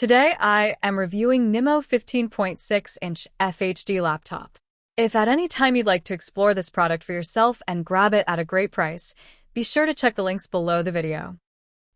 Today I am reviewing NIMO 15.6-inch FHD laptop. If at any time you'd like to explore this product for yourself and grab it at a great price, be sure to check the links below the video.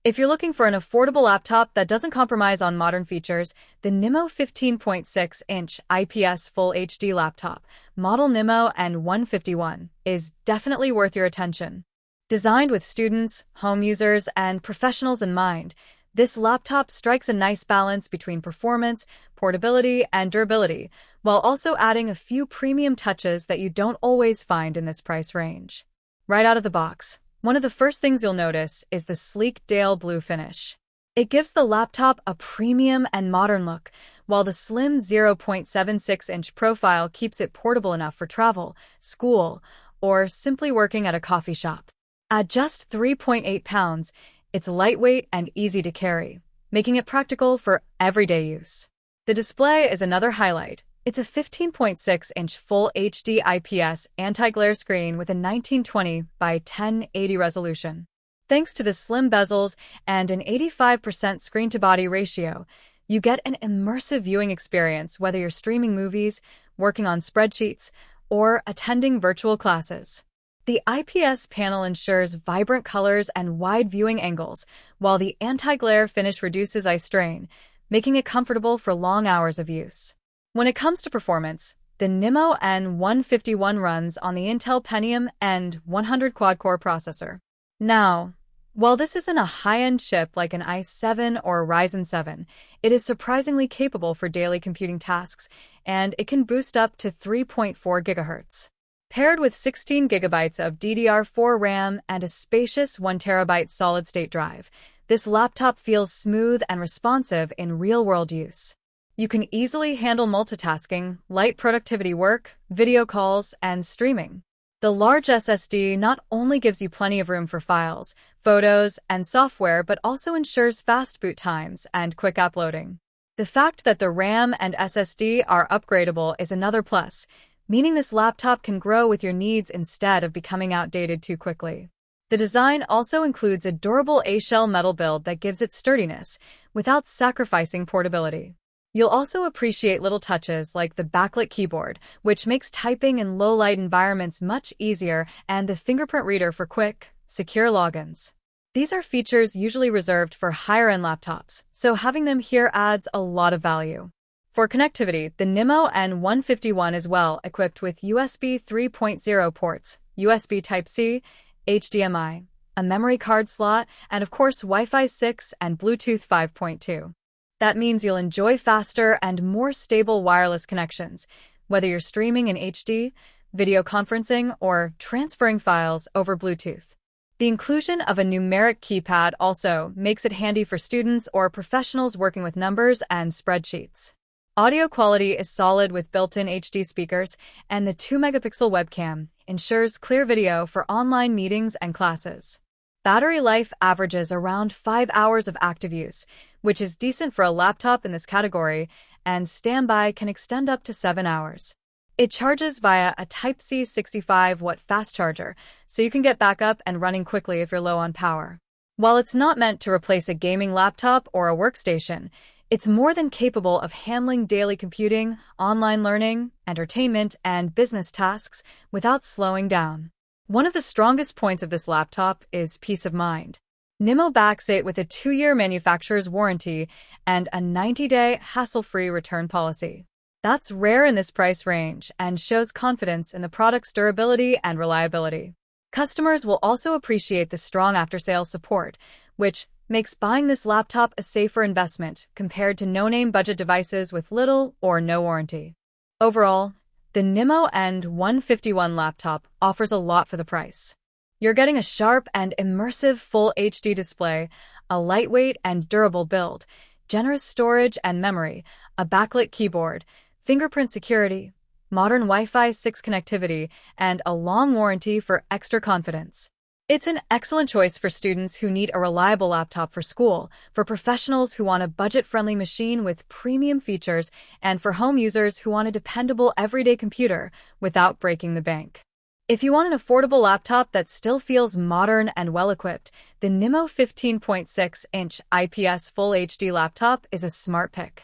If you're looking for an affordable laptop that doesn't compromise on modern features, the NIMO 15.6-inch IPS Full HD laptop, model NIMO N100 is definitely worth your attention. Designed with students, home users, and professionals in mind, this laptop strikes a nice balance between performance, portability, and durability, while also adding a few premium touches that you don't always find in this price range. Right out of the box, one of the first things you'll notice is the sleek Dale blue finish. It gives the laptop a premium and modern look, while the slim 0.76-inch profile keeps it portable enough for travel, school, or simply working at a coffee shop. At just 3.8 pounds, it's lightweight and easy to carry, making it practical for everyday use. The display is another highlight. It's a 15.6-inch Full HD IPS anti-glare screen with a 1920 by 1080 resolution. Thanks to the slim bezels and an 85% screen-to-body ratio, you get an immersive viewing experience whether you're streaming movies, working on spreadsheets, or attending virtual classes. The IPS panel ensures vibrant colors and wide viewing angles, while the anti-glare finish reduces eye strain, making it comfortable for long hours of use. When it comes to performance, the NIMO N100 runs on the Intel Pentium N100 Quad-Core processor. Now, while this isn't a high-end chip like an i7 or Ryzen 7, it is surprisingly capable for daily computing tasks, and it can boost up to 3.4 GHz. Paired with 16 GB of DDR4 RAM and a spacious 1TB solid-state drive, this laptop feels smooth and responsive in real-world use. You can easily handle multitasking, light productivity work, video calls, and streaming. The large SSD not only gives you plenty of room for files, photos, and software, but also ensures fast boot times and quick uploading. The fact that the RAM and SSD are upgradable is another plus, meaning this laptop can grow with your needs instead of becoming outdated too quickly. The design also includes a durable A-shell metal build that gives it sturdiness, without sacrificing portability. You'll also appreciate little touches like the Backlit keyboard, which makes typing in low-light environments much easier, and the fingerprint reader for quick, secure logins. These are features usually reserved for higher-end laptops, so having them here adds a lot of value. For connectivity, the NIMO N100 is well equipped with USB 3.0 ports, USB Type-C, HDMI, a memory card slot, and of course Wi-Fi 6 and Bluetooth 5.2. That means you'll enjoy faster and more stable wireless connections, whether you're streaming in HD, video conferencing, or transferring files over Bluetooth. The inclusion of a numeric keypad also makes it handy for students or professionals working with numbers and spreadsheets. Audio quality is solid with built-in HD speakers, and the 2-megapixel webcam ensures clear video for online meetings and classes. Battery life averages around 5 hours of active use, which is decent for a laptop in this category, and standby can extend up to 7 hours. It charges via a Type-C 65-watt fast charger, so you can get back up and running quickly if you're low on power. While it's not meant to replace a gaming laptop or a workstation, it's more than capable of handling daily computing, online learning, entertainment, and business tasks without slowing down. One of the strongest points of this laptop is peace of mind. NIMO backs it with a 2-year manufacturer's warranty and a 90-day hassle-free return policy. That's rare in this price range and shows confidence in the product's durability and reliability. Customers will also appreciate the strong after-sales support, which makes buying this laptop a safer investment compared to no-name budget devices with little or no warranty. Overall, the NIMO N100 laptop offers a lot for the price. You're getting a sharp and immersive Full HD display, a lightweight and durable build, generous storage and memory, a backlit keyboard, fingerprint security, modern Wi-Fi 6 connectivity, and a long warranty for extra confidence. It's an excellent choice for students who need a reliable laptop for school, for professionals who want a budget-friendly machine with premium features, and for home users who want a dependable everyday computer without breaking the bank. If you want an affordable laptop that still feels modern and well-equipped, the NIMO 15.6-inch IPS Full HD laptop is a smart pick.